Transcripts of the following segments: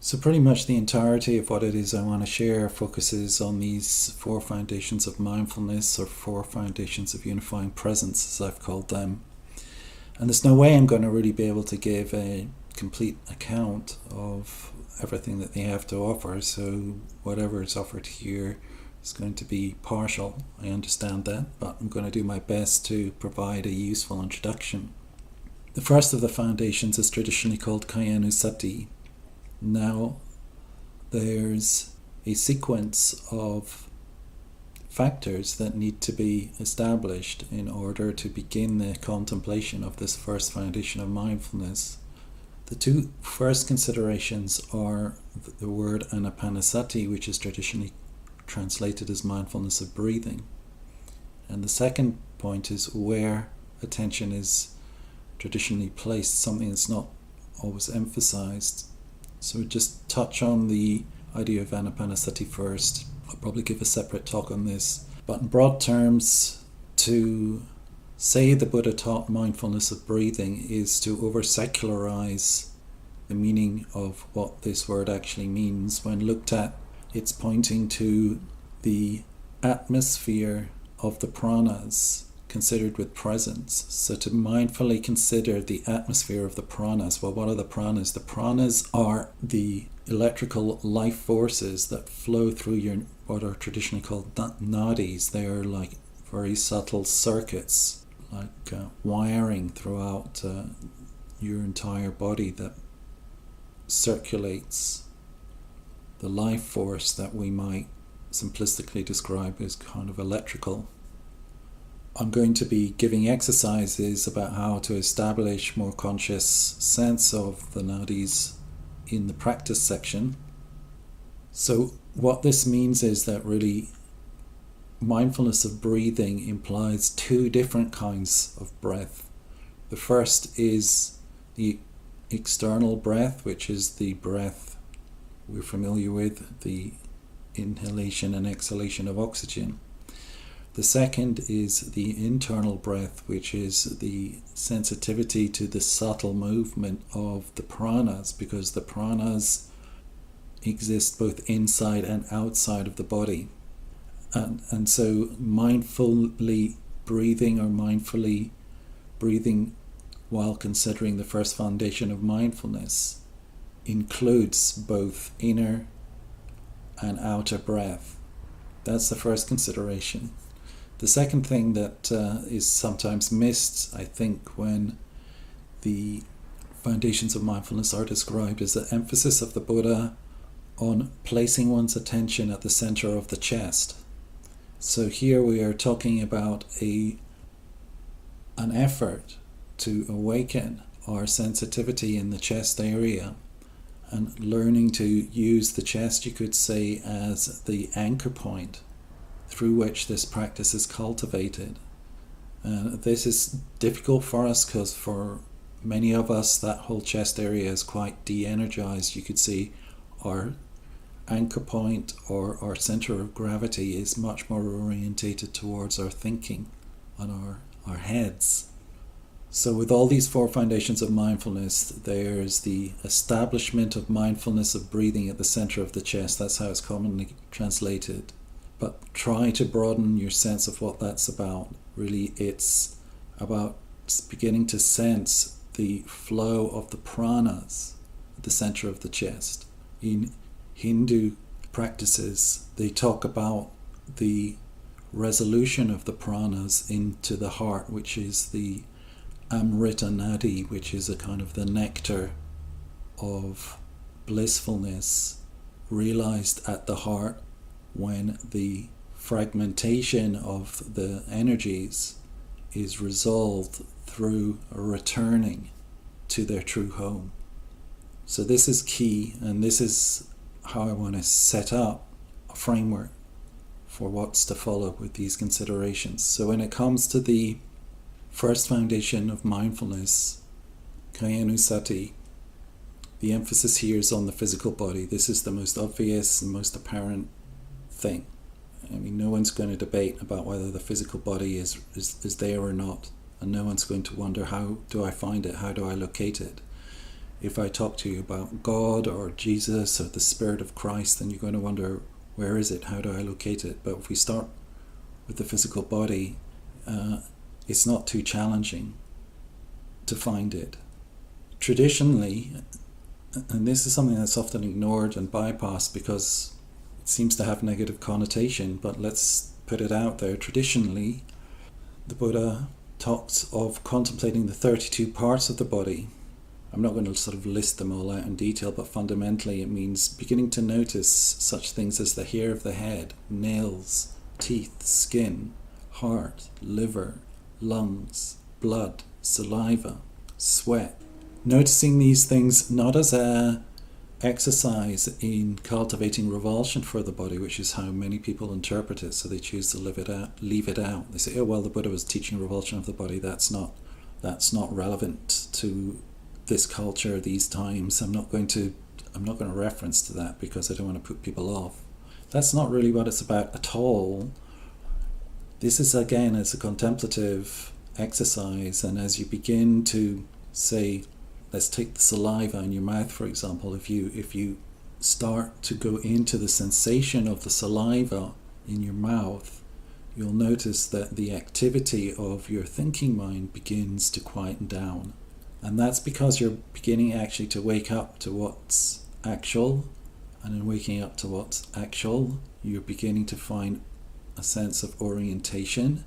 So pretty much the entirety of what it is I want to share focuses on these four foundations of mindfulness, or four foundations of unifying presence, as I've called them. And there's no way I'm going to really be able to give a complete account of everything that they have to offer, so whatever is offered here is going to be partial. I understand that, but I'm going to do my best to provide a useful introduction. The first of the foundations is traditionally called Sati. Now, there's a sequence of factors that need to be established in order to begin the contemplation of this first foundation of mindfulness. The two first considerations are the word anapanasati, which is traditionally translated as mindfulness of breathing. And the second point is where attention is traditionally placed, something that's not always emphasized. So just touch on the idea of anapanasati first. I'll probably give a separate talk on this. But in broad terms, to say the Buddha taught mindfulness of breathing is to over-secularize the meaning of what this word actually means. When looked at, it's pointing to the atmosphere of the pranas considered with presence. So to mindfully consider the atmosphere of the pranas. Well, what are the pranas? The pranas are the electrical life forces that flow through your, what are traditionally called nadis. They are like very subtle circuits, like wiring throughout your entire body that circulates the life force that we might simplistically describe as kind of electrical. I'm going to be giving exercises about how to establish more conscious sense of the nadis in the practice section. So what this means is that really mindfulness of breathing implies two different kinds of breath. The first is the external breath, which is the breath we're familiar with, the inhalation and exhalation of oxygen. The second is the internal breath, which is the sensitivity to the subtle movement of the pranas, because the pranas exist both inside and outside of the body. And so mindfully breathing, or mindfully breathing while considering the first foundation of mindfulness, includes both inner and outer breath. That's the first consideration. The second thing that is sometimes missed, I think, when the foundations of mindfulness are described, is the emphasis of the Buddha on placing one's attention at the center of the chest. So here we are talking about an effort to awaken our sensitivity in the chest area, and learning to use the chest, you could say, as the anchor point through which this practice is cultivated. And this is difficult for us because for many of us that whole chest area is quite de-energized. You could see our anchor point, or our center of gravity, is much more orientated towards our thinking on our heads. So with all these four foundations of mindfulness, there's the establishment of mindfulness of breathing at the center of the chest. That's how it's commonly translated. But try to broaden your sense of what that's about. Really, it's about beginning to sense the flow of the pranas at the center of the chest. In Hindu practices, they talk about the resolution of the pranas into the heart, which is the Amrita Nadi, which is a kind of the nectar of blissfulness realized at the heart when the fragmentation of the energies is resolved through a returning to their true home. So this is key, and this is how I want to set up a framework for what's to follow with these considerations. So when it comes to the first foundation of mindfulness, Sati, the emphasis here is on the physical body. This is the most obvious and most apparent thing. I mean, no one's going to debate about whether the physical body is there or not, and no one's going to wonder, how do I find it, how do I locate it? If I talk to you about God or Jesus or the Spirit of Christ, then you're going to wonder, where is it? How do I locate it? But if we start with the physical body, it's not too challenging to find it. Traditionally, and this is something that's often ignored and bypassed because it seems to have negative connotation, but let's put it out there. Traditionally, the Buddha talks of contemplating the 32 parts of the body. I'm not going to sort of list them all out in detail, but fundamentally it means beginning to notice such things as the hair of the head, nails, teeth, skin, heart, liver, lungs, blood, saliva, sweat. Noticing these things not as a exercise in cultivating revulsion for the body, which is how many people interpret it, so they choose to leave it out. They say, oh well, the Buddha was teaching revulsion of the body, that's not relevant to this culture, these times. I'm not going to reference to that because I don't want to put people off. That's not really what it's about at all. This is, again, it's a contemplative exercise, and as you begin to say, let's take the saliva in your mouth, for example. If you start to go into the sensation of the saliva in your mouth, you'll notice that the activity of your thinking mind begins to quieten down. And that's because you're beginning actually to wake up to what's actual. And in waking up to what's actual, you're beginning to find a sense of orientation.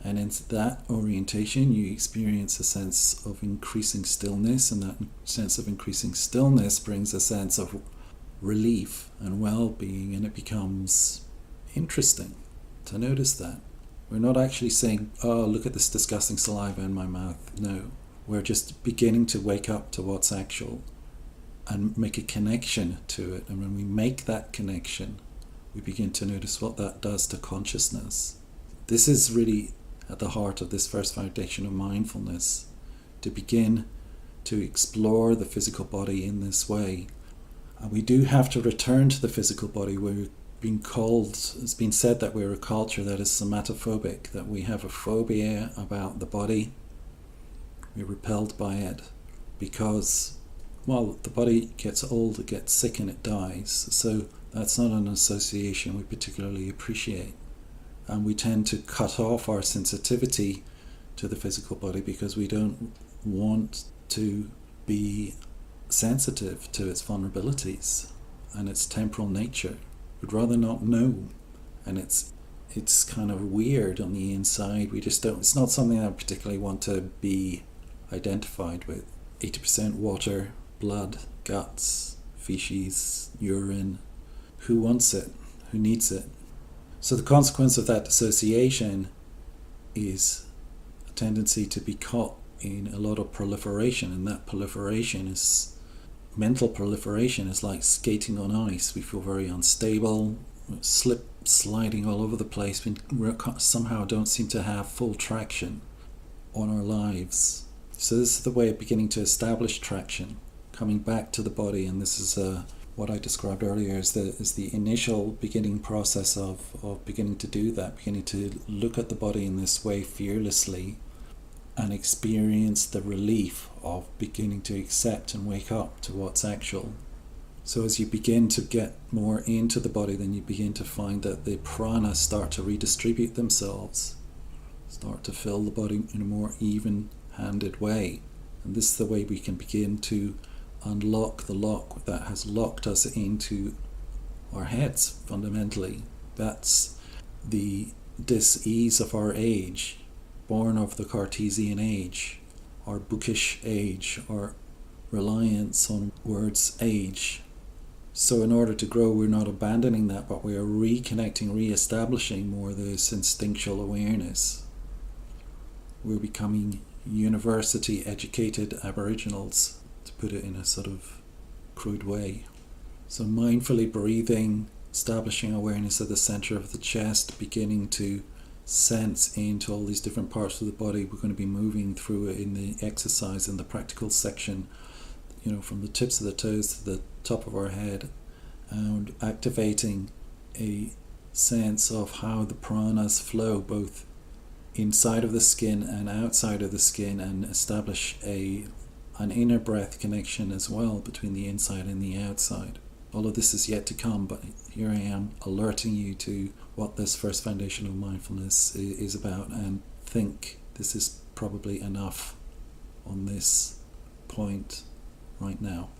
And in that orientation, you experience a sense of increasing stillness, and that sense of increasing stillness brings a sense of relief and well-being, and it becomes interesting to notice that. We're not actually saying, oh, look at this disgusting saliva in my mouth. No, we're just beginning to wake up to what's actual and make a connection to it. And when we make that connection, we begin to notice what that does to consciousness. This is really at the heart of this first foundation of mindfulness, to begin to explore the physical body in this way. And we do have to return to the physical body. We're being called, it's been said that we're a culture that is somatophobic, that we have a phobia about the body. We're repelled by it because, well, the body gets old, it gets sick and it dies. So that's not an association we particularly appreciate. And we tend to cut off our sensitivity to the physical body because we don't want to be sensitive to its vulnerabilities and its temporal nature. We'd rather not know. And it's kind of weird on the inside. We just don't, it's not something I particularly want to be identified with. 80% water, blood, guts, feces, urine. Who wants it? Who needs it? So the consequence of that dissociation is a tendency to be caught in a lot of proliferation, and that proliferation is, mental proliferation is like skating on ice. We feel very unstable, sliding all over the place. We somehow don't seem to have full traction on our lives. So this is the way of beginning to establish traction, coming back to the body, and this is what I described earlier is the initial beginning process of beginning to do that, beginning to look at the body in this way fearlessly and experience the relief of beginning to accept and wake up to what's actual. So as you begin to get more into the body, then you begin to find that the prana start to redistribute themselves, start to fill the body in a more even-handed way. And this is the way we can begin to unlock the lock that has locked us into our heads fundamentally. That's the dis-ease of our age, born of the Cartesian age, our bookish age, our reliance on words age. So in order to grow, we're not abandoning that, but we are reconnecting, re-establishing more this instinctual awareness. We're becoming university educated aboriginals, to put it in a sort of crude way. So mindfully breathing, establishing awareness at the center of the chest, beginning to sense into all these different parts of the body. We're going to be moving through it in the exercise, in the practical section, from the tips of the toes to the top of our head, and activating a sense of how the pranas flow both inside of the skin and outside of the skin, and establish a an inner breath connection as well between the inside and the outside. All of this is yet to come, but here I am alerting you to what this first foundation of mindfulness is about, and think this is probably enough on this point right now.